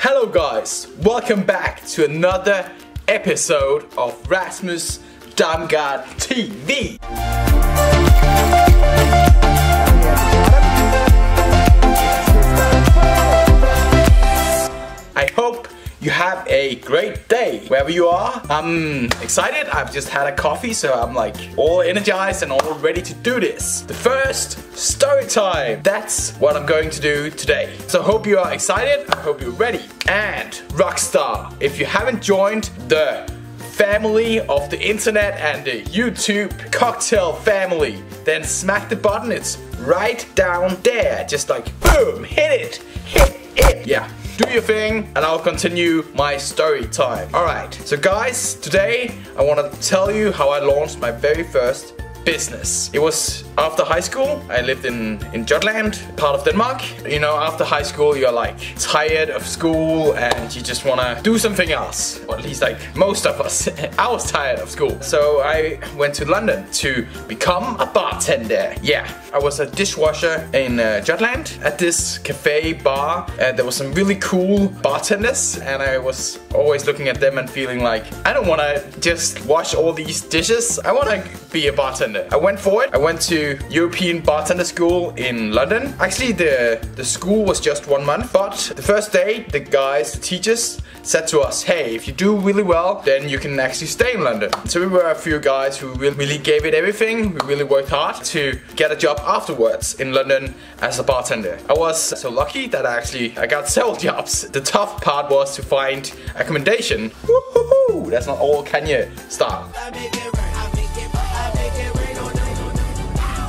Hello guys, welcome back to another episode of Rasmus Damgaard TV. I hope you have a great day wherever you are. I'm excited. I've just had a coffee, so I'm like all energized and all ready to do this. The first story time. That's what I'm going to do today. So I hope you are excited. I hope you're ready. And Rockstar, if you haven't joined the family of the internet and the YouTube cocktail family, then smack the button. It's right down there. Just like boom, hit it. Yeah. Do your thing and I'll continue my story time. Alright, so guys, today I want to tell you how I launched my very first business. It was after high school. I lived in Jutland, part of Denmark. You know, after high school you're like tired of school and you just want to do something else. Or at least like most of us. I was tired of school. So I went to London to become a bartender. Yeah, I was a dishwasher in Jutland at this cafe bar. There was some really cool bartenders and I was always looking at them and feeling like I don't want to just wash all these dishes. I want to be a bartender. I went for it. I went to European bartender school in London. Actually the school was just 1 month, but the first day the guys, the teachers said to us, hey, if you do really well then you can actually stay in London. So we were a few guys who really gave it everything. We really worked hard to get a job afterwards in London as a bartender. I was so lucky that I got several jobs. The tough part was to find accommodation. Woo-hoo-hoo! That's not all Kanye style.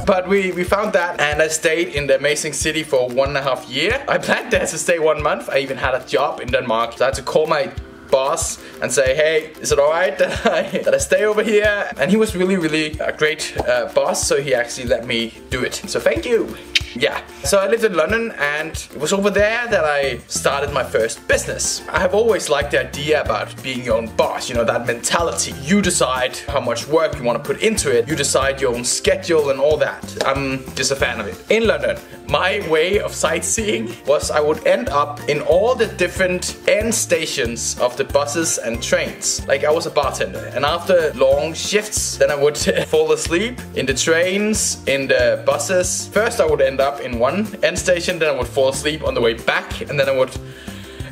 But we found that and I stayed in the amazing city for 1.5 years. I planned there to stay 1 month. I even had a job in Denmark. So I had to call my boss and say, hey, is it alright that I stay over here? And he was really a great boss, so he actually let me do it. So thank you. Yeah, so I lived in London and it was over there that I started my first business. I have always liked the idea about being your own boss, you know, that mentality. You decide how much work you want to put into it. You decide your own schedule and all that. I'm just a fan of it. In London, my way of sightseeing was I would end up in all the different end stations of the buses and trains. Like I was a bartender and after long shifts, then I would fall asleep in the trains, in the buses. First I would end up in one end station, then I would fall asleep on the way back, and then I would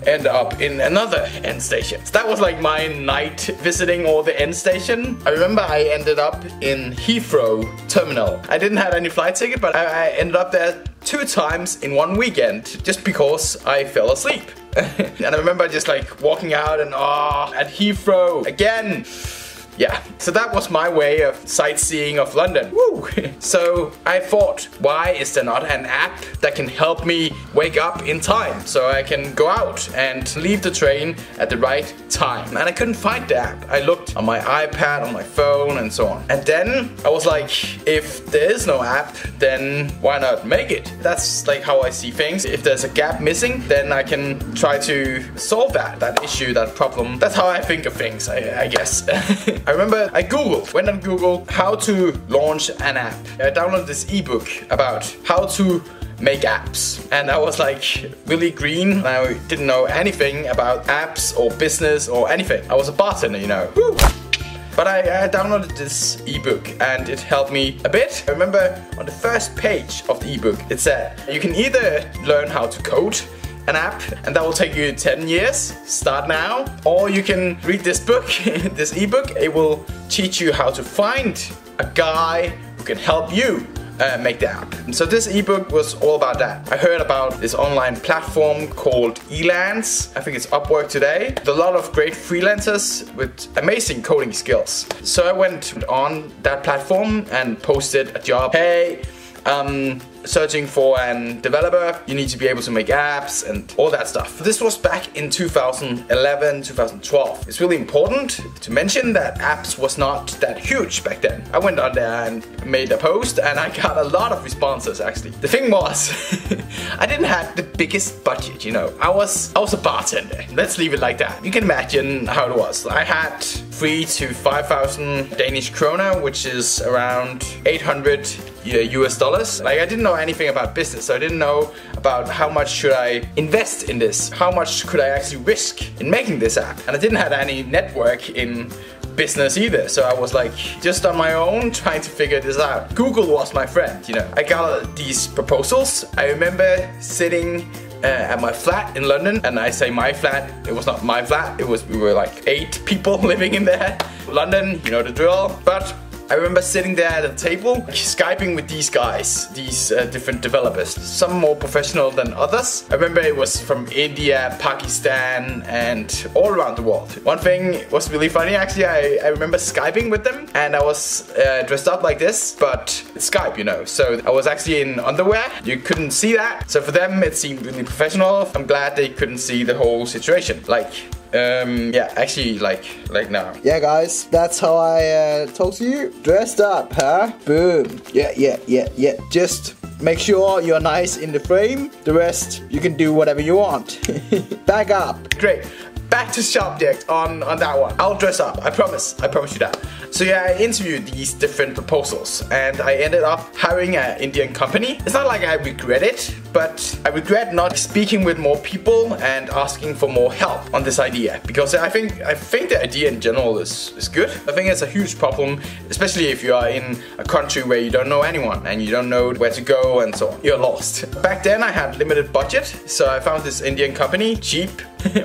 end up in another end station. So that was like my night visiting all the end station. I remember I ended up in Heathrow terminal. I didn't have any flight ticket, but I ended up there 2 times in 1 weekend just because I fell asleep. And I remember just like walking out and at Heathrow again. Yeah, so that was my way of sightseeing of London. Woo! So I thought, why is there not an app that can help me wake up in time so I can go out and leave the train at the right time? And I couldn't find the app. I looked on my iPad, on my phone and so on. And then I was like, if there is no app, then why not make it? That's like how I see things. If there's a gap missing, then I can try to solve that issue, that problem. That's how I think of things, I guess. I remember I went on Google how to launch an app. I downloaded this ebook about how to make apps. And I was like really green and I didn't know anything about apps or business or anything. I was a bartender, you know. Woo! But I downloaded this ebook and it helped me a bit. I remember on the first page of the ebook it said you can either learn how to code an app and that will take you 10 years, start now, or you can read this book, this ebook. It will teach you how to find a guy who can help you make the app. And so this ebook was all about that. I heard about this online platform called Elance. I think it's Upwork today. There's a lot of great freelancers with amazing coding skills. So I went on that platform and posted a job. Hey, searching for a developer, you need to be able to make apps and all that stuff. This was back in 2011, 2012. It's really important to mention that apps was not that huge back then. I went on there and made a post and I got a lot of responses actually. The thing was, I didn't have the biggest budget, you know. I was a bartender. Let's leave it like that. You can imagine how it was. I had 3,000 to 5,000 Danish kroner, which is around $800 US. Like I didn't know anything about business, so I didn't know about how much should I invest in this? How much could I actually risk in making this app? And I didn't have any network in business either, so I was like just on my own trying to figure this out. Google was my friend, you know. I got these proposals. I remember sitting at my flat in London, and I say my flat, it was not my flat, we were like 8 people living in there. London, you know the drill. But I remember sitting there at a table, Skyping with these guys, these different developers, some more professional than others. I remember it was from India, Pakistan, and all around the world. One thing was really funny actually, I remember Skyping with them, and I was dressed up like this, but it's Skype, you know, so I was actually in underwear. You couldn't see that, so for them it seemed really professional. I'm glad they couldn't see the whole situation. Like, yeah, actually, like now. Yeah, guys, that's how I talk to you. Dressed up, huh? Boom. Yeah. Just make sure you're nice in the frame. The rest, you can do whatever you want. Back up. Great. Back to subject on that one. I'll dress up. I promise you that. So yeah, I interviewed these different proposals, and I ended up hiring an Indian company. It's not like I regret it, but I regret not speaking with more people and asking for more help on this idea, because I think the idea in general is good. I think it's a huge problem, especially if you are in a country where you don't know anyone and you don't know where to go and so on. You're lost. Back then I had limited budget, so I found this Indian company, cheap,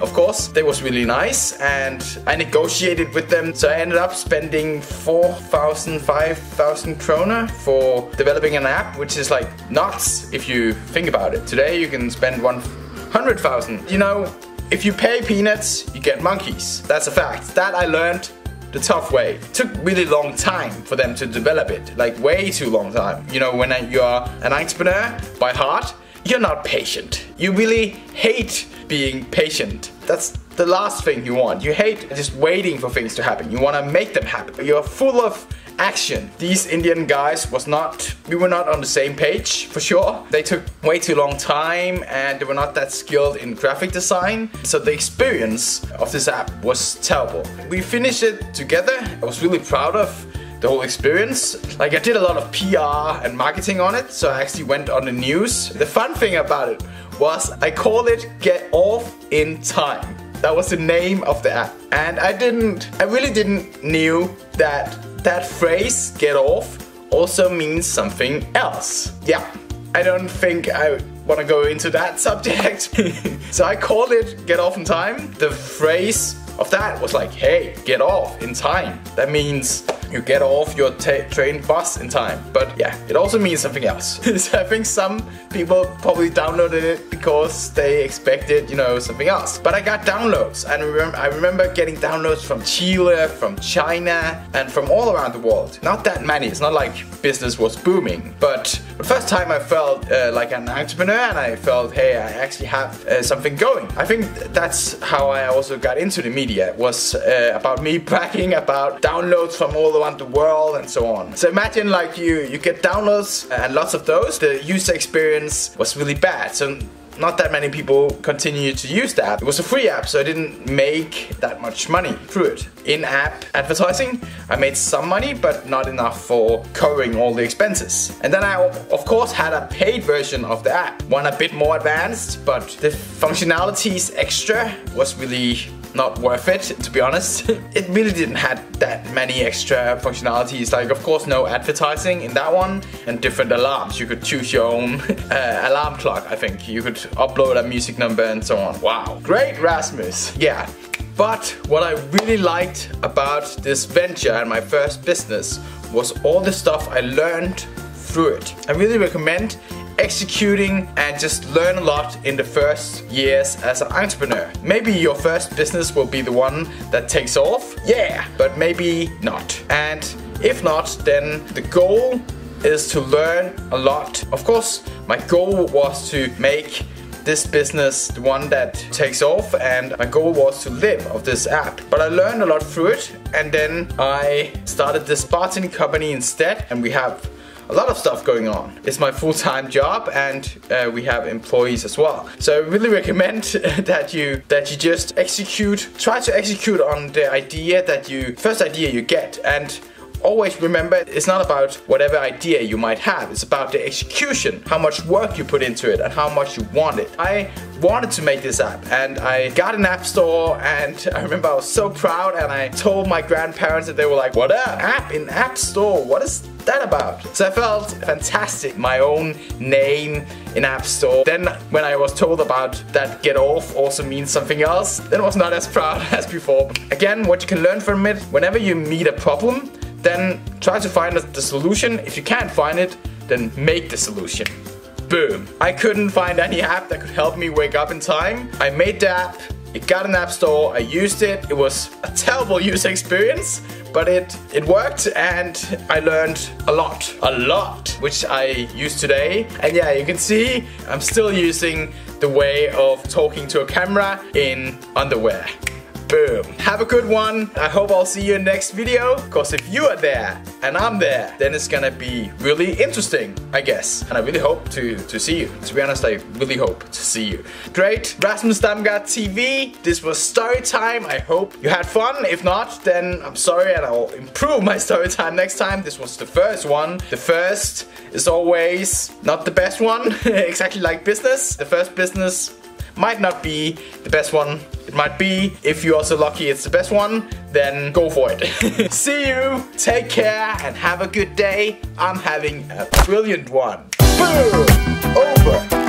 of course. They was really nice, and I negotiated with them, so I ended up spending 4,000, 5,000 kroner for developing an app, which is like nuts if you think about it. Today you can spend 100,000. You know, if you pay peanuts, you get monkeys. That's a fact. That I learned the tough way. It took really long time for them to develop it, like way too long time. You know, when you're an entrepreneur by heart, you're not patient. You really hate being patient. That's the last thing you want. You hate just waiting for things to happen. You want to make them happen. You're full of action. These Indian guys we were not on the same page for sure. They took way too long time, and they were not that skilled in graphic design. So the experience of this app was terrible. We finished it together. I was really proud of the whole experience. Like, I did a lot of PR and marketing on it, so I actually went on the news. The fun thing about it was I called it Get Off in Time. That was the name of the app. And I really didn't knew that phrase, get off, also means something else. Yeah, I don't think I want to go into that subject. So I called it Get Off in Time. The phrase of that was like, hey, get off in time. That means you get off your train bus in time. But yeah, it also means something else. So I think some people probably downloaded it because they expected, you know, something else. But I got downloads, and I remember getting downloads from Chile, from China, and from all around the world. Not that many. It's not like business was booming. But the first time I felt like an entrepreneur, and I felt, hey, I actually have something going. I think that's how I also got into the media. It was about me bragging about downloads from all around the world and so on. So imagine like you get downloads and lots of those. The user experience was really bad. So not that many people continue to use the app. It was a free app, so I didn't make that much money through it. In-app advertising, I made some money, but not enough for covering all the expenses. And then I, of course, had a paid version of the app. One a bit more advanced, but the functionalities extra was really not worth it, to be honest. It really didn't have that many extra functionalities. Like, of course, no advertising in that one, and different alarms. You could choose your own alarm clock, I think. You could upload a music number and so on. Wow. Great, Rasmus. Yeah. But what I really liked about this venture and my first business was all the stuff I learned through it. I really recommend executing and just learn a lot in the first years as an entrepreneur. Maybe your first business will be the one that takes off, yeah, but maybe not. And if not, then the goal is to learn a lot. Of course, my goal was to make this business the one that takes off, and my goal was to live off this app. But I learned a lot through it, and then I started this bartending company instead, and we have a lot of stuff going on. It's my full-time job, and we have employees as well. So I really recommend that you just try to execute on the idea first idea you get. And always remember, it's not about whatever idea you might have, it's about the execution, how much work you put into it and how much you want it. I wanted to make this app and I got an app store, and I remember I was so proud, and I told my grandparents, and they were like, what an app in App Store, what is that about? So I felt fantastic, my own name in App Store. Then when I was told about that get off also means something else, then I was not as proud as before. Again, what you can learn from it, whenever you meet a problem, then try to find the solution. If you can't find it, then make the solution. Boom. I couldn't find any app that could help me wake up in time. I made the app, it got an app store, I used it. It was a terrible user experience, but it worked, and I learned a lot, which I use today. And yeah, you can see I'm still using the way of talking to a camera in underwear. Boom. Have a good one. I hope I'll see you in the next video, because if you are there and I'm there, then it's gonna be really interesting, I guess. And I really hope to see you. To be honest, I really hope to see you. Great. Rasmus Damgaard TV. This was Storytime. I hope you had fun. If not, then I'm sorry, and I'll improve my Storytime next time. This was the first one. The first is always not the best one. Exactly like business. The first business might not be the best one. It might be. If you're also lucky it's the best one, then go for it. See you, take care, and have a good day. I'm having a brilliant one. Boom! Over.